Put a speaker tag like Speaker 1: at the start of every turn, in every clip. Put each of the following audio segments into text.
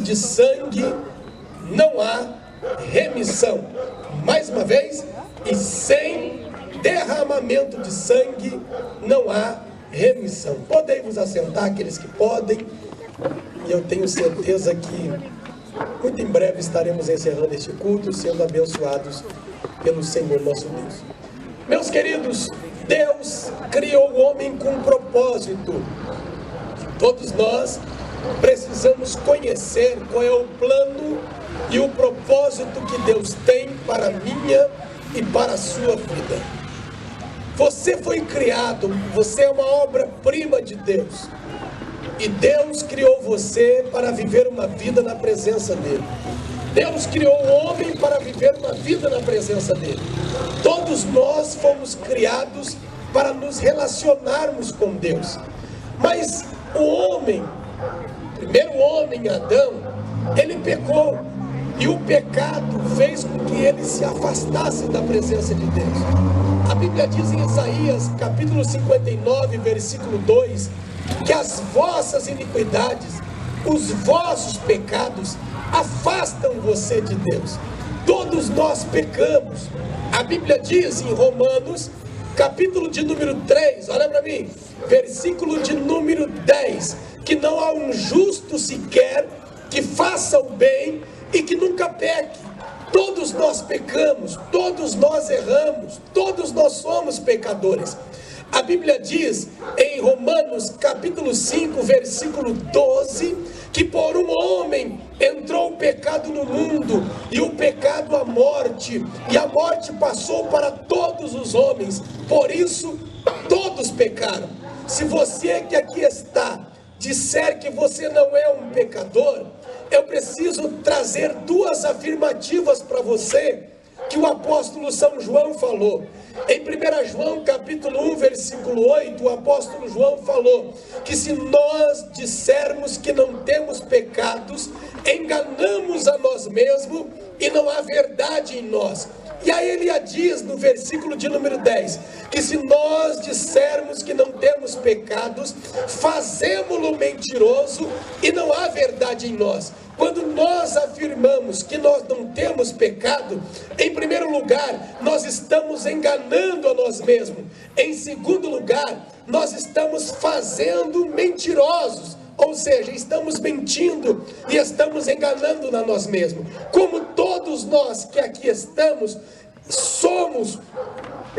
Speaker 1: de sangue não há remissão. Mais uma vez, e sem derramamento de sangue não há remissão. Podem vos assentar, aqueles que podem, e eu tenho certeza que muito em breve estaremos encerrando este culto, sendo abençoados pelo Senhor nosso Deus. Meus queridos, Deus criou o homem com um propósito. Todos nós precisamos conhecer qual é o plano e o propósito que Deus tem para a minha e para a sua vida. Você foi criado, você é uma obra-prima de Deus. E Deus criou você para viver uma vida na presença dEle. Deus criou o homem para viver uma vida na presença dEle. Todos nós fomos criados para nos relacionarmos com Deus. Mas o homem, o primeiro homem, Adão, ele pecou. E o pecado fez com que ele se afastasse da presença de Deus. A Bíblia diz em Isaías, capítulo 59, versículo 2, que as vossas iniquidades, os vossos pecados, afastam você de Deus. Todos nós pecamos. A Bíblia diz em Romanos, capítulo de número 3, olha para mim, versículo de número 10, que não há um justo sequer que faça o bem e que nunca peque. Todos nós pecamos, todos nós erramos, todos nós somos pecadores. A Bíblia diz em Romanos capítulo 5, versículo 12, que por um homem entrou o pecado no mundo, e o pecado a morte, e a morte passou para todos os homens, por isso todos pecaram. Se você que aqui está disser que você não é um pecador, eu preciso trazer duas afirmativas para você, que o apóstolo São João falou. Em 1 João capítulo 1, versículo 8, o apóstolo João falou que se nós dissermos que não temos pecados, enganamos a nós mesmos e não há verdade em nós. E aí ele diz no versículo de número 10, que se nós dissermos que não temos pecados, fazemo-lo mentiroso e não há verdade em nós. Quando nós afirmamos que nós não temos pecado, em primeiro lugar, nós estamos enganando a nós mesmos. Em segundo lugar, nós estamos fazendo mentirosos. Ou seja, estamos mentindo e estamos enganando a nós mesmos. Como todos nós que aqui estamos, somos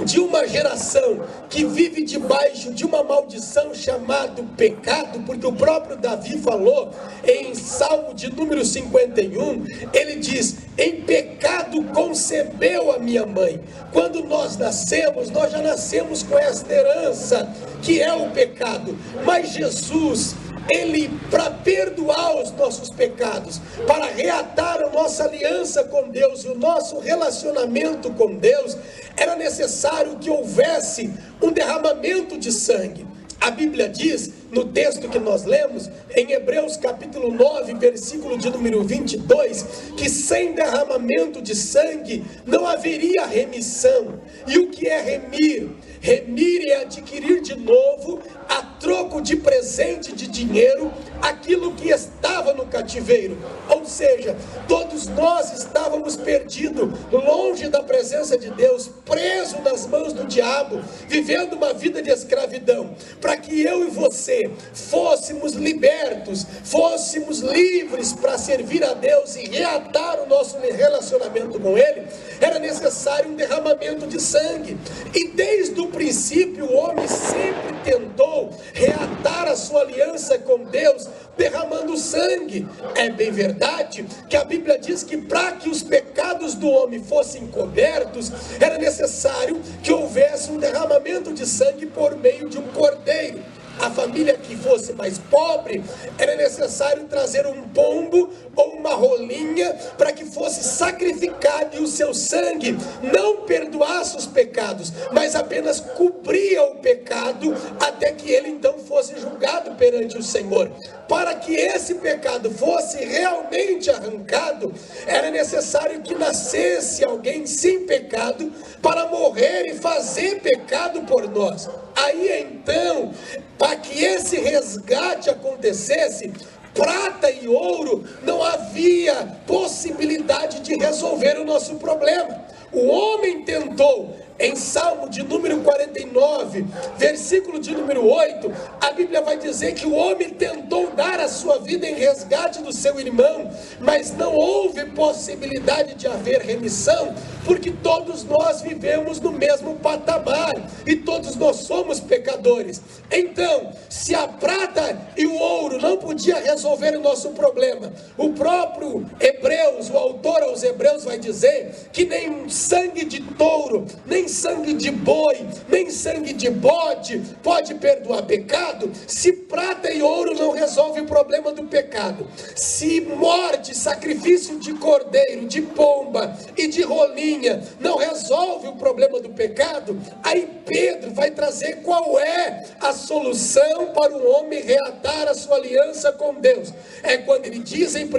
Speaker 1: de uma geração que vive debaixo de uma maldição chamada pecado, porque o próprio Davi falou em Salmo de número 51, ele diz: em pecado concebeu a minha mãe. Quando nós nascemos, nós já nascemos com esta herança, que é o pecado. Mas Jesus, Ele, para perdoar os nossos pecados, para reatar a nossa aliança com Deus e o nosso relacionamento com Deus, era necessário que houvesse um derramamento de sangue. A Bíblia diz, no texto que nós lemos, em Hebreus capítulo 9, versículo de número 22, que sem derramamento de sangue não haveria remissão. E o que é remir? Remir é adquirir de novo, a troco de presente de dinheiro, aquilo que estava no cativeiro. Ou seja, todos nós estávamos perdidos, longe da presença de Deus, presos nas mãos do diabo, vivendo uma vida de escravidão. Para que eu e você fôssemos libertos, fôssemos livres para servir a Deus e reatar o nosso relacionamento com Ele, era necessário um derramamento de sangue. E desde o princípio o homem sempre tentou reatar a sua aliança com Deus derramando sangue. É bem verdade que a Bíblia diz que para que os pecados do homem fossem cobertos, era necessário que houvesse um derramamento de sangue por meio de um cordeiro. A família que fosse mais pobre, era necessário trazer um pombo ou uma rolinha para que fosse sacrificado, e o seu sangue não perdoasse os pecados, mas apenas cobria o pecado até que ele então fosse julgado perante o Senhor. Para que esse pecado fosse realmente arrancado, era necessário que nascesse alguém sem pecado para morrer e fazer pecado por nós. Aí então, para que esse resgate acontecesse, prata e ouro, não havia possibilidade de resolver o nosso problema. O homem tentou. Em Salmo de número 49, versículo de número 8, a Bíblia vai dizer que o homem tentou dar a sua vida em resgate do seu irmão, mas não houve possibilidade de haver remissão, porque todos nós vivemos no mesmo patamar, e todos nós somos pecadores. Então, se a prata e o ouro não podia resolver o nosso problema, o próprio Hebreus, o autor aos Hebreus vai dizer que nem sangue de touro, nem sangue de boi, nem sangue de bode pode perdoar pecado. Se prata e ouro não resolve o problema do pecado, se morte, sacrifício de cordeiro, de pomba e de rolinha não resolve o problema do pecado, aí Pedro vai trazer qual é a solução para o homem reatar a sua aliança com Deus. É quando ele diz em 1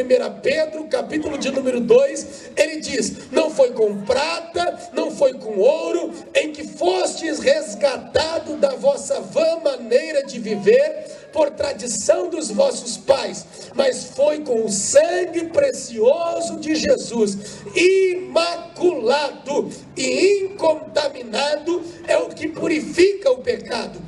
Speaker 1: Pedro, capítulo de número 2, ele diz: não foi com prata, não foi com ouro, em que fostes resgatado da vossa vã maneira de viver, por tradição dos vossos pais, mas foi com o sangue precioso de Jesus, imaculado e incontaminado, é o que purifica o pecado.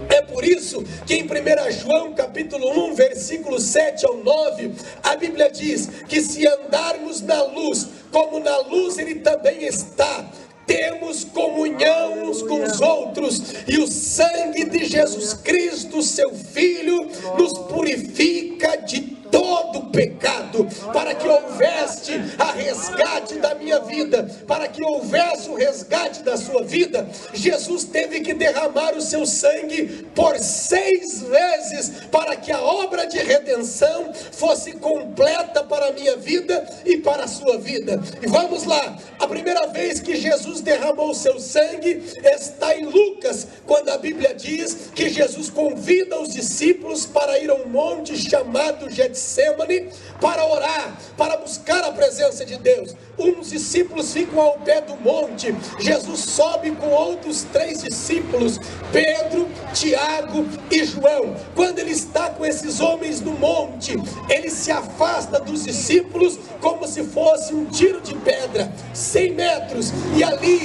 Speaker 1: É por isso que em 1 João capítulo 1, versículo 7 ao 9, a Bíblia diz que se andarmos na luz, como na luz ele também está, temos comunhão uns com os outros, e o sangue de Jesus Cristo, seu Filho, nos purifica de todo pecado, para que houvesse a resgate da minha vida, para que houvesse o resgate da sua vida, Jesus teve que derramar o seu sangue por 6 vezes, para que a obra de redenção fosse completa para a minha vida e para a sua vida. E vamos lá, a primeira vez que Jesus derramou o seu sangue está em Lucas, quando a Bíblia diz que Jesus convida os discípulos para ir a um monte chamado Getsemane, para orar, para buscar a presença de Deus. Uns discípulos ficam ao pé do monte, Jesus sobe com outros 3 discípulos, Pedro, Tiago e João. Quando ele está com esses homens no monte, ele se afasta dos discípulos como se fosse um tiro de pedra, 100 metros, e ali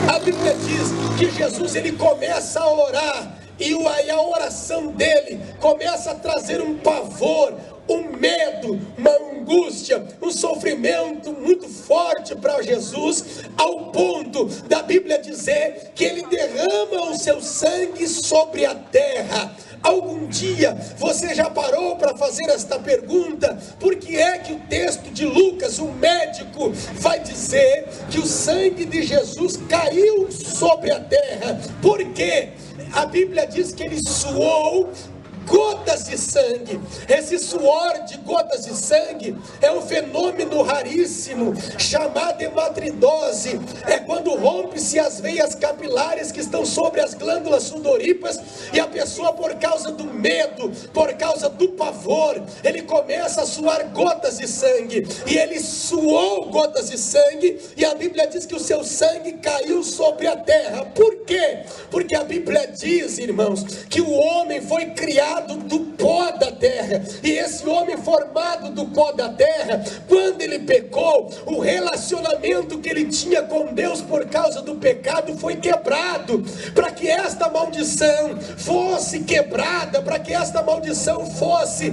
Speaker 1: a Bíblia diz que Jesus ele começa a orar, e a oração dele começa a trazer um pavor, um medo, uma angústia, um sofrimento muito forte para Jesus, ao ponto da Bíblia dizer que ele derrama o seu sangue sobre a terra. Algum dia você já parou para fazer esta pergunta? Por que é que o texto de Lucas, o médico, vai dizer que o sangue de Jesus caiu sobre a terra? Por quê? A Bíblia diz que ele suou gotas de sangue. Esse suor de gotas de sangue é um fenômeno raríssimo chamado hematidose. É quando rompe-se as veias capilares que estão sobre as glândulas sudoríparas, e a pessoa, por causa do medo, por causa do pavor, ele começa a suar gotas de sangue, e ele suou gotas de sangue, e a Bíblia diz que o seu sangue caiu sobre a terra. Por quê? Porque a Bíblia diz, irmãos, que o homem foi criado do pó da terra, e esse homem formado do pó da terra, quando ele pecou, o relacionamento que ele tinha com Deus por causa do pecado foi quebrado. Para que esta maldição fosse quebrada, para que esta maldição fosse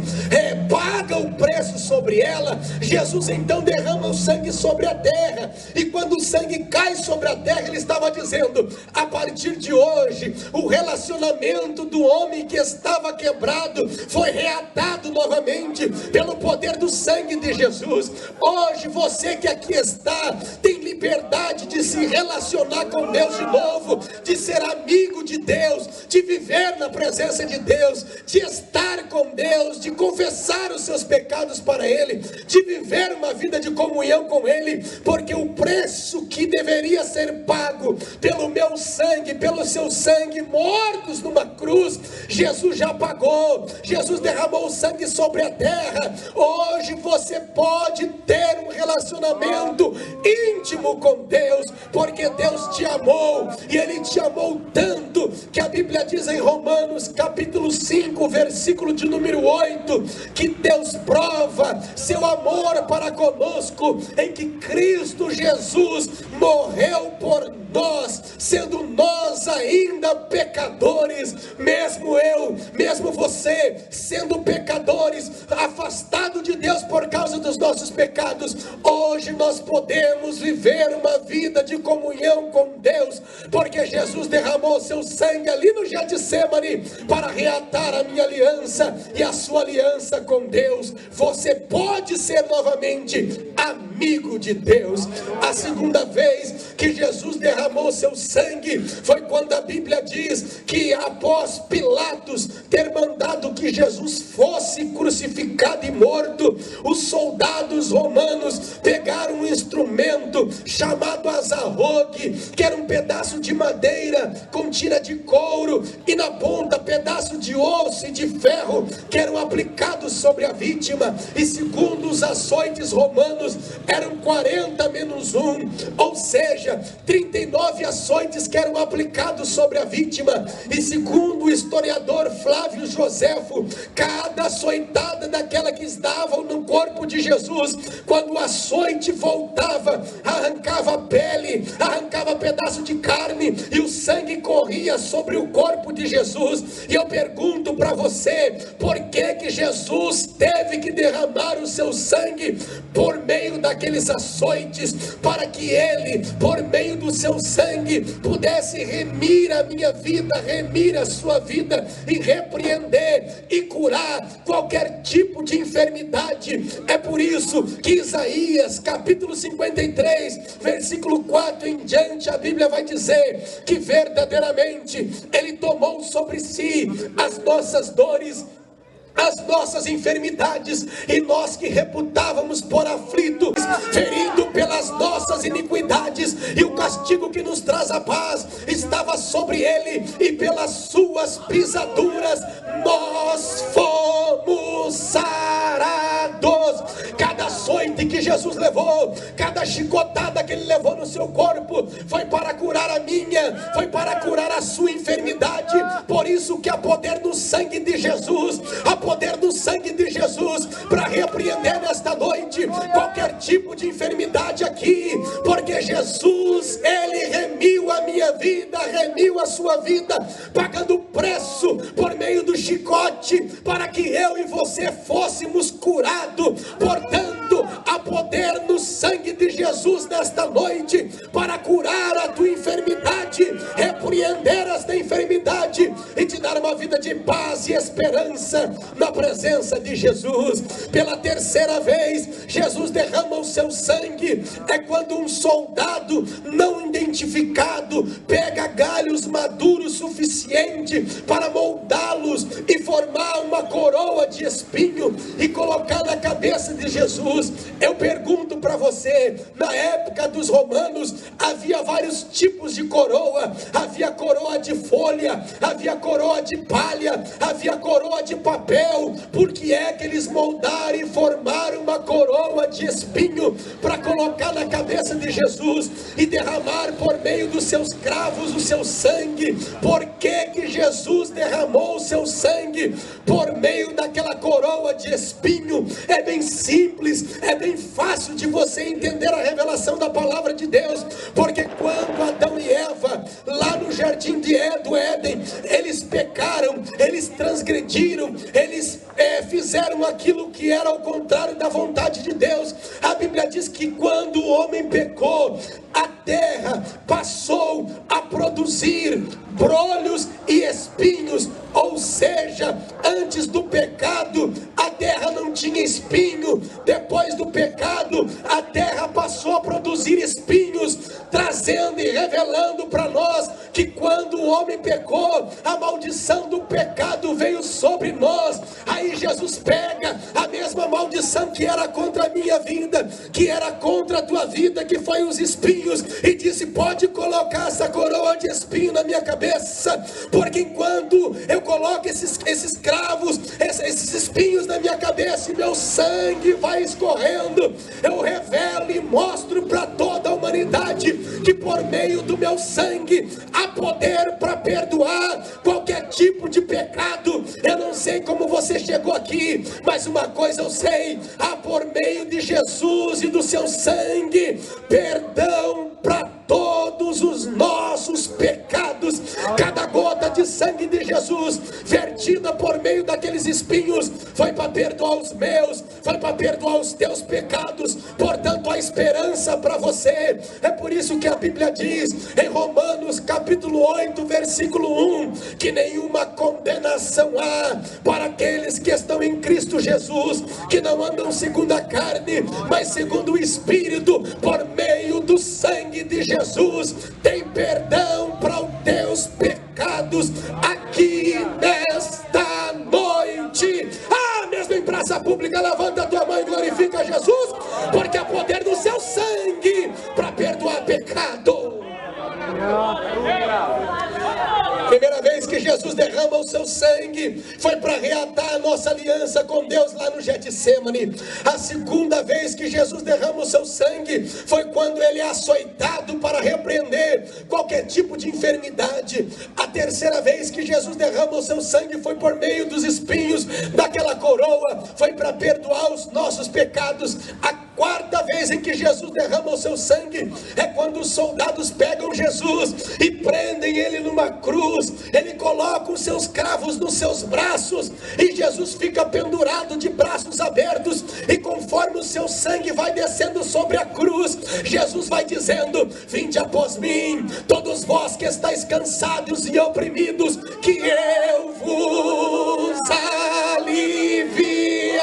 Speaker 1: paga o preço sobre ela, Jesus então derrama o sangue sobre a terra, e quando o sangue cai sobre a terra, ele estava dizendo: a partir de hoje, o relacionamento do homem que estava quebrado foi reatado novamente pelo poder do sangue de Jesus. Hoje você que aqui está tem liberdade de se relacionar com Deus de novo, de ser amigo de Deus, de viver na presença de Deus, de estar com Deus, de confessar os seus pecados para Ele, de viver uma vida de comunhão com Ele, porque o preço que deveria ser pago pelo meu sangue, pelo seu sangue, mortos numa cruz, Jesus já pagou. Jesus derramou o sangue sobre a terra. Hoje você pode ter um relacionamento íntimo com Deus, porque Deus te amou, e Ele te amou tanto que a Bíblia Bíblia diz em Romanos capítulo 5, versículo de número 8, que Deus prova seu amor para conosco em que Cristo Jesus morreu por nós, sendo nós ainda pecadores, mesmo eu, mesmo você, sendo pecadores, afastados de Deus por causa dos nossos pecados, hoje nós podemos viver uma vida de comunhão com Deus, porque Jesus derramou seu sangue ali no Getsemane para reatar a minha aliança e a sua aliança com Deus. Você pode ser novamente amigo de Deus. A segunda vez que Jesus derramou seu sangue foi quando a Bíblia diz que após Pilatos ter mandado que Jesus fosse crucificado e morto, os soldados romanos pegaram um instrumento chamado azarrogue, que era um pedaço de madeira com tira de couro, e na ponta pedaço de osso e de ferro, que eram aplicados sobre a vítima, e segundo os açoites romanos, eram 40 menos 1, ou seja, 39 açoites que eram aplicados sobre a vítima, e segundo o historiador Flávio Joséfo, cada açoitada daquela que estavam no corpo de Jesus, quando o açoite voltava, arrancava a pele, arrancava pedaço de carne, e o sangue corria sobre o corpo de Jesus. E eu pergunto para você, por que Jesus teve que derramar o seu sangue por meio daqueles açoites? Para que ele, por meio do seu sangue, pudesse remir a minha vida, remir a sua vida, e repreender e curar qualquer tipo de enfermidade. É por isso que Isaías capítulo 53, versículo 4 em diante, a Bíblia vai dizer que verdadeiramente ele tomou sobre si as nossas dores, as nossas enfermidades, e nós que reputávamos por aflitos, ferido pelas nossas iniquidades, e o castigo que nos traz a paz estava sobre ele, e pelas suas pisaduras nós fomos sarados. Cada açoite que Jesus levou, cada chicotada que ele levou no seu corpo, foi para curar a minha, foi para curar a sua enfermidade. Por isso que há poder no sangue de Jesus, há poder no sangue de Jesus para repreender nesta noite qualquer tipo de enfermidade aqui, porque Jesus, ele remiu a minha vida, remiu a sua vida, pagando preço por meio do chicote, para que eu e você fôssemos curados. Portanto, há poder no sangue de Jesus nesta noite para curar a tua enfermidade, repreender esta enfermidade e te dar uma vida de paz e esperança na presença de Jesus. Pela terceira vez, Jesus derrama o seu sangue. É quando um soldado não identificado pega galhos maduros suficiente para moldá-los e formar uma coroa de espinho e colocar na cabeça de Jesus. Eu pergunto para você, na época dos romanos havia vários tipos de coroa. Havia coroa de folha, havia coroa de palha, havia coroa de papel. Por que é que eles moldaram e formaram uma coroa de espinho para colocar na cabeça de Jesus e derramar por meio dos seus cravos o seu sangue? Por que que Jesus derramou o seu sangue por meio daquela coroa de espinho? É bem simples, é bem fácil de você entender a revelação da palavra de Deus, porque quando Adão e Eva, lá no jardim do Éden, eles pecaram, eles transgrediram, eles fizeram aquilo que era ao contrário da vontade de Deus. A Bíblia diz que quando o homem pecou, a terra passou a produzir brolhos e espinhos, ou seja, antes do pecado a terra não tinha espinho, depois do pecado a terra passou a produzir espinhos, trazendo e revelando para nós que quando o homem pecou, a maldição do pecado veio sobre nós. Aí Jesus pega a mesma maldição que era contra a minha vida, que era contra a tua vida, que foi os espinhos, e disse: pode colocar essa coroa de espinho na minha cabeça, porque enquanto eu coloco esses cravos, esses espinhos na minha cabeça, e meu sangue vai escorrendo, eu revelo e mostro para toda a humanidade que por meio do meu sangue há poder para perdoar qualquer você chegou aqui, mas uma coisa eu sei: há por meio de Jesus e do seu sangue perdão para todos os nossos pecados. Cada gota de sangue de Jesus vertida por meio daqueles espinhos foi para perdoar os meus, foi para perdoar os teus pecados. Portanto, a esperança para você. É por isso que a Bíblia diz em Romanos capítulo 8 versículo 1 que nenhuma condenação há para aqueles que estão em Cristo Jesus, que não andam segundo a carne, mas segundo o Espírito. Por meio do sangue de Jesus tem perdão para os teus pecados aqui nesta noite. Mesmo em praça pública, levanta a tua mão e glorifica Jesus, porque há poder no seu sangue para perdoar pecado. Primeira vez que Jesus derrama o seu sangue foi para reatar a nossa aliança com Deus lá no Getsemane. A segunda vez que Jesus derrama o seu sangue foi quando ele é açoitado para repreender qualquer tipo de enfermidade. A terceira vez que Jesus derrama o seu sangue foi por meio dos espinhos daquela coroa, foi para perdoar os nossos pecados. A quarta vez em que Jesus derrama o seu sangue é quando os soldados pegam Jesus e prendem ele numa cruz. Ele coloca os seus cravos nos seus braços e Jesus fica pendurado de braços abertos, e conforme o seu sangue vai descendo sobre a cruz, Jesus vai dizendo: vinde após mim, todos vós que estáis cansados e oprimidos, que eu vos aliviarei.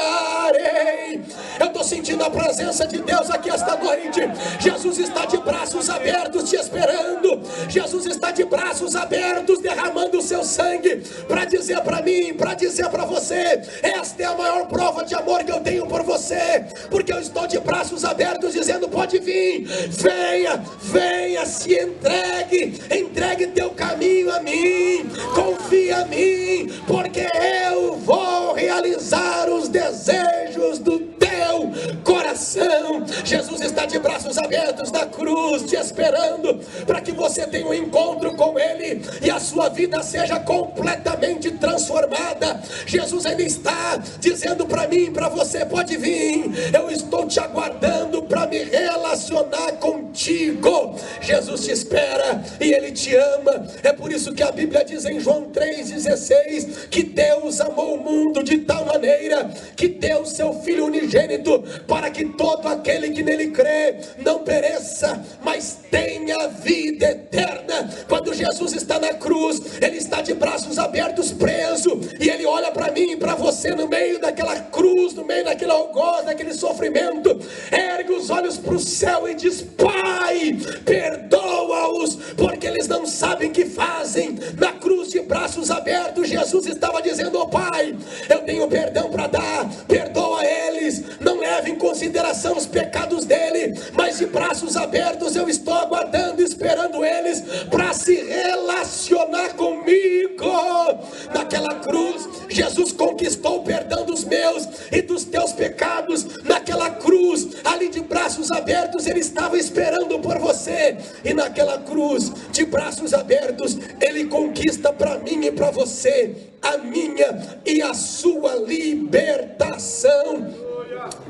Speaker 1: Eu estou sentindo a presença de Deus aqui esta noite. Jesus está de braços abertos te esperando. Jesus está de braços abertos derramando o seu sangue para dizer para mim, para dizer para você: esta é a maior prova de amor que eu tenho por você, porque eu estou de braços abertos dizendo: pode vir, venha, venha, se entregue teu caminho a mim, confia em mim, porque eu vou realizar os desejos do teu coração. Jesus está de braços abertos na cruz te esperando para que você tenha um encontro com ele e a sua vida seja completamente transformada. Jesus ainda está dizendo para mim, para você: pode vir, eu estou te aguardando para me relacionar contigo. Jesus te espera e ele te ama. É por isso que a Bíblia diz em João 3,16 que Deus amou o mundo de tal maneira que deu seu Filho unigênito, para que todo aquele que nele crê não pereça, mas tenha vida eterna. Quando Jesus está na cruz, ele está de braços abertos, preso, e ele olha para mim e para você no meio daquela cruz, no meio daquele algoz, daquele sofrimento, ergue os olhos para o céu e diz: Pai, perdoa-os, porque eles não sabem o que fazem. Na cruz, de braços abertos, Jesus estava dizendo: oh Pai, eu tenho perdão para dar, perdoa eles, não leve em consideração os pecados dele, mas de braços abertos eu estou aguardando, esperando eles para se relacionar comigo. Naquela cruz, Jesus conquistou o perdão dos meus e dos teus pecados. Naquela cruz, ali de braços abertos, ele estava esperando por você, e naquela cruz, de braços abertos, ele conquista para mim e para você a minha e a sua libertação.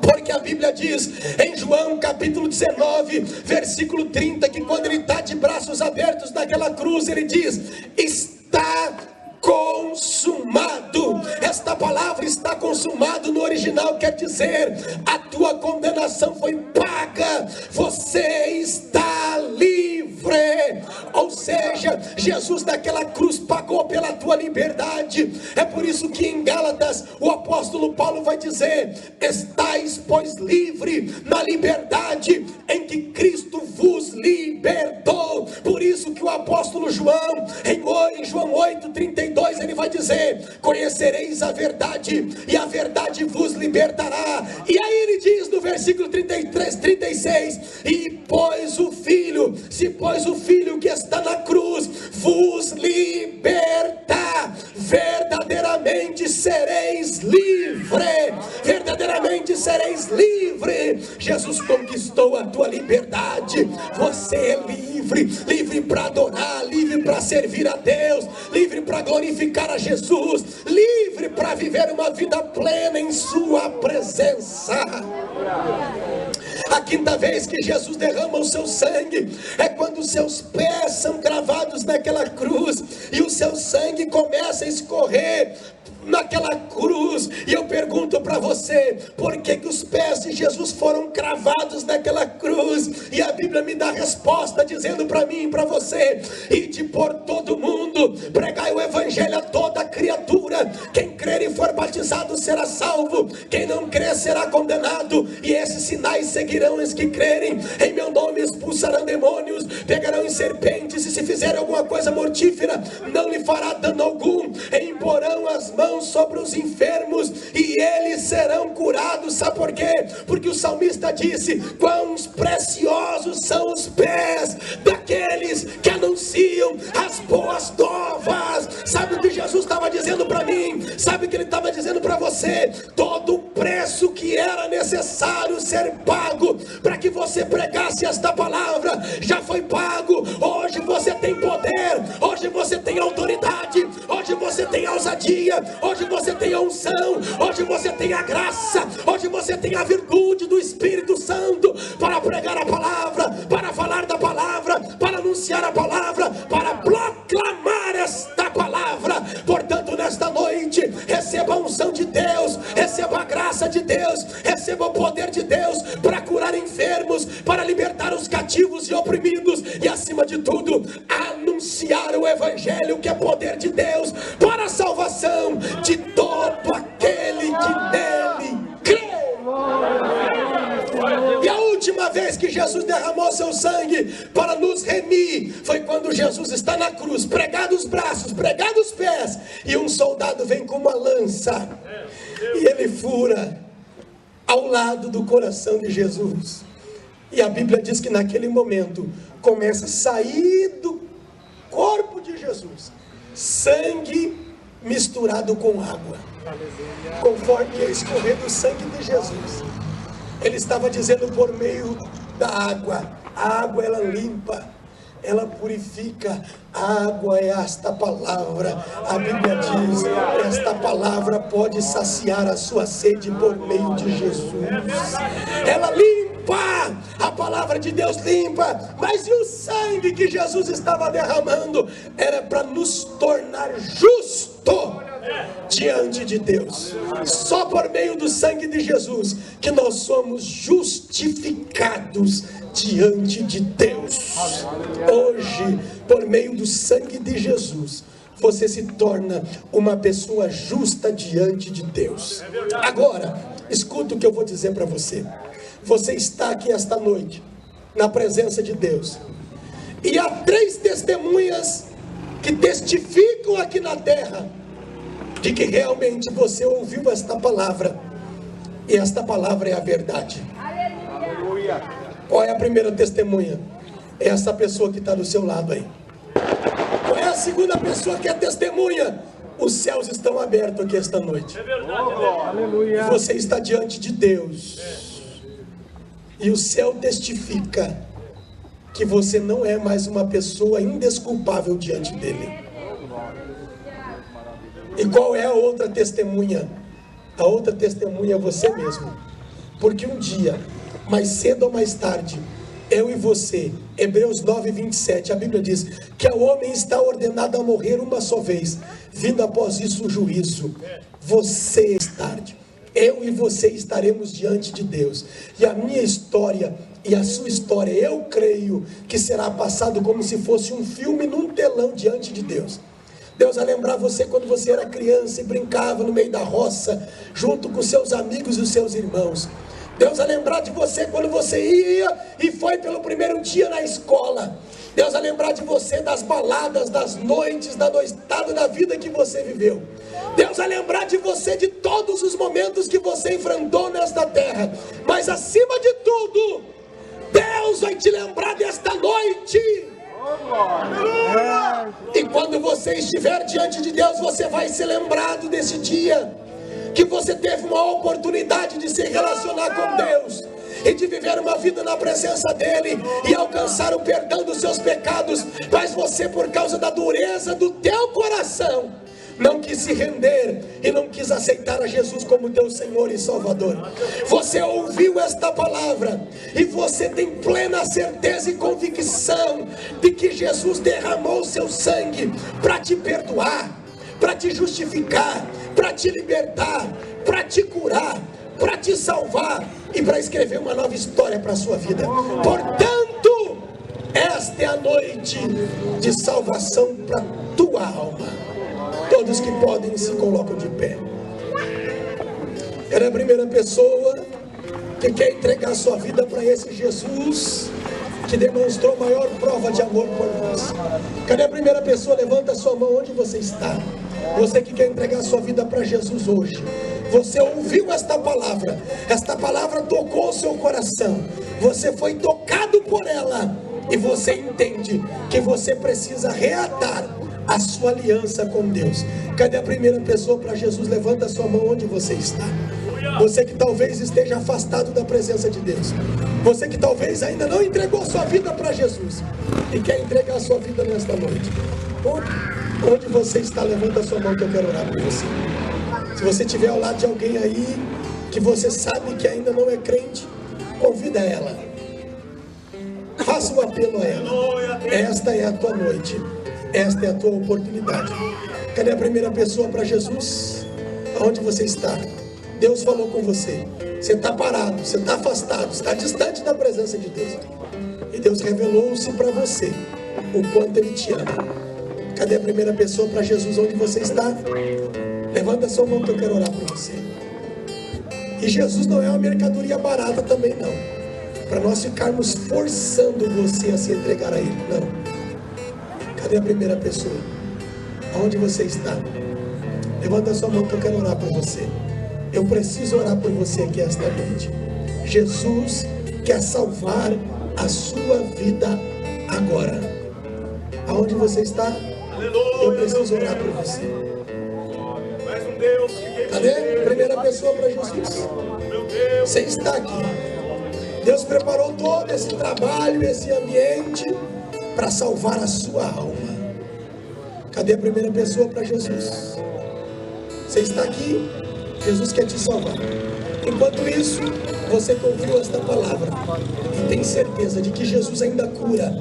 Speaker 1: Porque a Bíblia diz em João capítulo 19 versículo 30 que quando ele está de braços abertos naquela cruz, ele diz: está consumado. Esta palavra "está consumado" no original quer dizer: a tua condenação foi paga, você está livre. Ou seja, Jesus naquela cruz pagou pela tua liberdade. É por isso que em Gálatas o apóstolo Paulo vai dizer: estais pois livre na liberdade em que Cristo vos libertou. Por isso que o apóstolo João em João 8:32 ele vai dizer: conhecereis a verdade e a verdade vos libertará. E aí ele diz no versículo 33, 36: e pois o Filho, se pois o Filho que está na cruz vos libertar, verdadeiramente sereis livre. Verdadeiramente sereis livres. Jesus conquistou a tua liberdade. Você é livre, livre para adorar, livre para servir a Deus, livre para glorificar a Jesus, livre para viver uma vida plena em sua presença. A quinta vez que Jesus derrama o seu sangue é quando os seus pés são cravados naquela cruz e o seu sangue começa a escorrer naquela cruz. E eu pergunto para você, por que os pés de Jesus foram cravados naquela cruz? E a Bíblia me dá a resposta, dizendo para mim e para você: ide por todo mundo, pregai o evangelho a toda criatura. Quem crer e for batizado será salvo, quem não crer será condenado. E esses sinais seguirão os que crerem: em meu nome expulsarão demônios, pegarão em serpentes, e se fizerem alguma coisa mortífera não lhe fará dano algum, e imporão as mãos sobre os enfermos e eles serão curados. Sabe por quê? Porque o salmista disse: quão preciosos são os pés daqueles que anunciam as boas novas. Sabe o que Jesus estava dizendo para mim? Sabe o que ele estava dizendo para você? Todo o preço que era necessário ser pago para que você pregasse esta palavra já foi pago. Hoje você tem poder, hoje você tem autoridade, hoje você tem ousadia, hoje você tem a unção, hoje você tem a graça, hoje você tem a virtude do Espírito Santo para pregar a palavra, para falar da palavra, para anunciar a palavra, para proclamar esta palavra. Portanto, nesta noite, receba a unção de Deus, receba a graça de Deus, receba o poder de Deus para curar enfermos, para libertar os cativos e oprimidos, e acima de tudo, anunciar o evangelho, que é poder de Deus para a salvação de todo aquele que nele crê. E a última vez que Jesus derramou seu sangue para nos remir foi quando Jesus está na cruz, pregado os braços, pregado os pés, e um soldado vem com uma lança e ele fura ao lado do coração de Jesus. E a Bíblia diz que naquele momento começa a sair do corpo de Jesus sangue misturado com água, conforme ia escorrer do sangue de Jesus. Ele estava dizendo: por meio da água, a água ela limpa, ela purifica. A água é esta palavra. A Bíblia diz: esta palavra pode saciar a sua sede por meio de Jesus. Ela limpa, a palavra de Deus limpa. Mas e o sangue que Jesus estava derramando? Era para nos tornar justos diante de Deus. Só por meio do sangue de Jesus que nós somos justificados diante de Deus. Hoje, por meio do sangue de Jesus, você se torna uma pessoa justa diante de Deus. Agora, escuta o que eu vou dizer para você. Você está aqui esta noite, na presença de Deus, e há 3 testemunhas que testificam aqui na terra de que realmente você ouviu esta palavra, e esta palavra é a verdade. Aleluia. Qual é a primeira testemunha? É essa pessoa que está do seu lado aí. Qual é a segunda pessoa que é testemunha? Os céus estão abertos aqui esta noite. É verdade. Aleluia. Você está diante de Deus, e o céu testifica que você não é mais uma pessoa indesculpável diante dele. E qual é a outra testemunha? A outra testemunha é você mesmo. Porque um dia, mais cedo ou mais tarde, eu e você, Hebreus 9:27, a Bíblia diz que o homem está ordenado a morrer uma só vez, vindo após isso o juízo. Você, tarde, eu e você estaremos diante de Deus. E a minha história e a sua história, eu creio que será passado como se fosse um filme num telão diante de Deus. Deus vai lembrar você quando você era criança e brincava no meio da roça, junto com seus amigos e os seus irmãos. Deus vai lembrar de você quando você ia e foi pelo primeiro dia na escola. Deus vai lembrar de você das baladas, das noites, da noitada da vida que você viveu. Deus vai lembrar de você de todos os momentos que você enfrentou nesta terra. Mas acima de tudo, Deus vai te lembrar desta noite. E quando você estiver diante de Deus, você vai ser lembrado desse dia. que você teve uma oportunidade de se relacionar com Deus e de viver uma vida na presença dele e alcançar o perdão dos seus pecados, mas você, por causa da dureza do teu coração, não quis se render e não quis aceitar a Jesus como teu Senhor e Salvador. Você ouviu esta palavra e você tem plena certeza e convicção de que Jesus derramou o seu sangue para te perdoar, para te justificar, para te libertar, para te curar, para te salvar e para escrever uma nova história para a sua vida. Portanto, esta é a noite de salvação para a tua alma. Todos que podem se colocam de pé. Era a primeira pessoa que quer entregar sua vida para esse Jesus que demonstrou a maior prova de amor por nós. Cadê a primeira pessoa? Levanta a sua mão onde você está. Você que quer entregar sua vida para Jesus hoje. Você ouviu esta palavra tocou o seu coração, você foi tocado por ela e você entende que você precisa reatar a sua aliança com Deus. Cadê a primeira pessoa para Jesus? Levanta a sua mão onde você está. Você que talvez esteja afastado da presença de Deus, você que talvez ainda não entregou sua vida para Jesus e quer entregar a sua vida nesta noite. Onde você está? Levanta a sua mão que eu quero orar por você. Se você estiver ao lado de alguém aí que você sabe que ainda não é crente, convida ela, faça um apelo a ela. Esta é a tua noite, esta é a tua oportunidade. Cadê a primeira pessoa para Jesus? Aonde você está? Deus falou com você. Você está parado, você está afastado, está distante da presença de Deus. E Deus revelou-se para você o quanto Ele te ama. Cadê a primeira pessoa para Jesus? Onde você está? Levanta a sua mão que eu quero orar por você. E Jesus não é uma mercadoria barata também não, para nós ficarmos forçando você a se entregar a Ele, não. Cadê a primeira pessoa? Aonde você está? Levanta a sua mão que eu quero orar por você. Eu preciso orar por você aqui esta noite. Jesus quer salvar a sua vida agora. Aonde você está? Eu preciso orar por você. Cadê a primeira pessoa para Jesus? Você está aqui. Deus preparou todo esse trabalho, esse ambiente para salvar a sua alma. Cadê a primeira pessoa para Jesus? Você está aqui. Jesus quer te salvar. Enquanto isso, você ouviu esta palavra e tem certeza de que Jesus ainda cura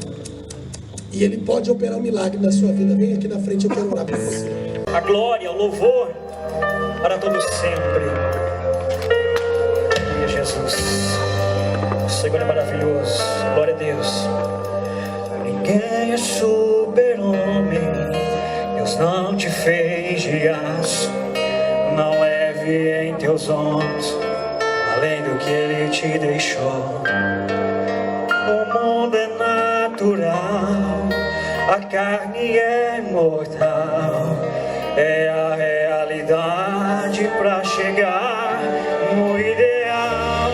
Speaker 1: e Ele pode operar um milagre na sua vida. Vem aqui na frente, eu quero orar por você.
Speaker 2: A glória, o louvor para todos sempre. Aleluia, Jesus. O Senhor é maravilhoso. Glória a Deus. Ninguém é super-homem. Deus não te fez de aço. Não leve em teus ombros além do que Ele te deixou. O mundo é natural, a carne é mortal. É a realidade para chegar no ideal.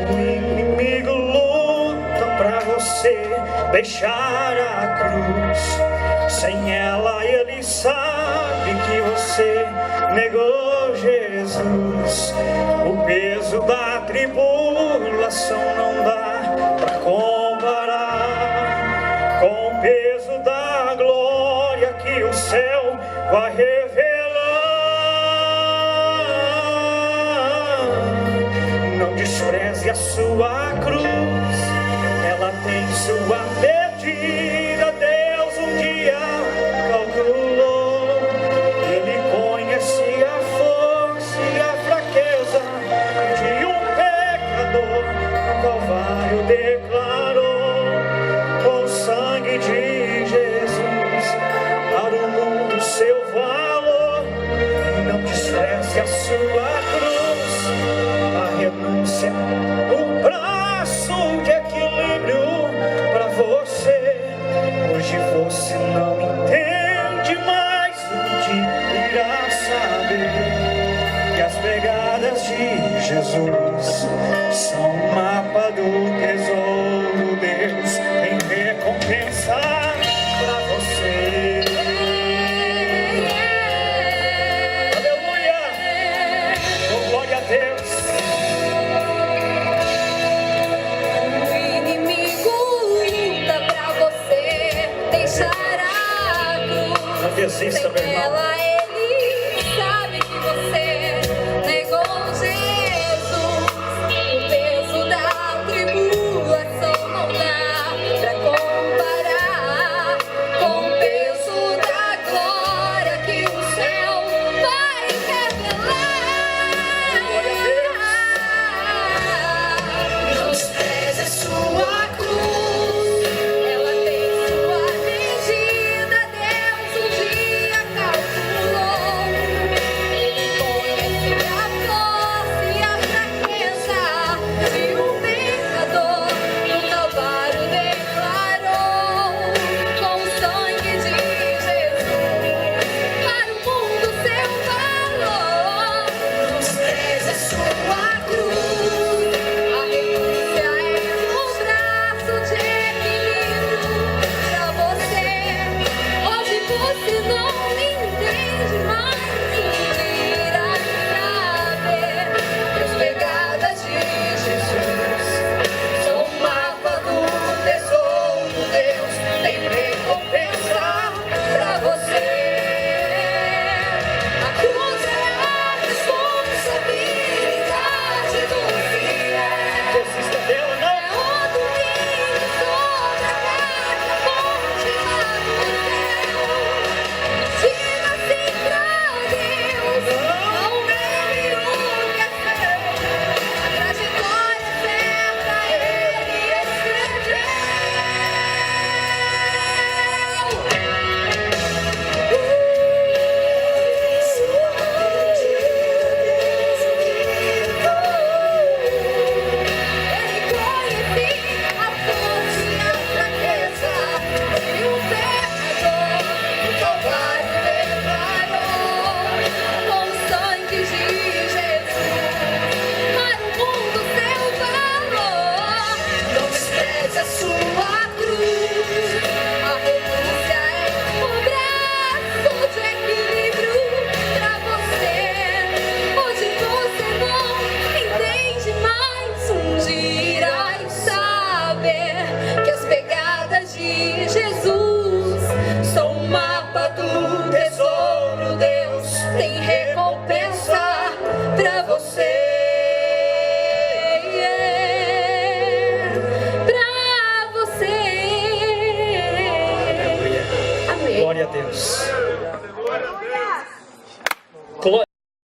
Speaker 2: O inimigo luta para você deixar a cruz. Sem ela ele sabe que você negou Jesus. O peso da tribulação não dá para comparar com o peso da glória que o céu vai revelar. Não despreze a sua cruz, ela tem sua medida. Deus um dia calculou. Ele conhece a força e a fraqueza de um pecador. O Calvário declarou com o sangue de Jesus para o mundo seu valor. Não despreze a sua cruz, a renúncia, o braço de equilíbrio para você. Hoje você não entende, mas um dia irá saber que as pegadas de Jesus são o mapa do tesouro. Deus tem recompensa para você. Aleluia! e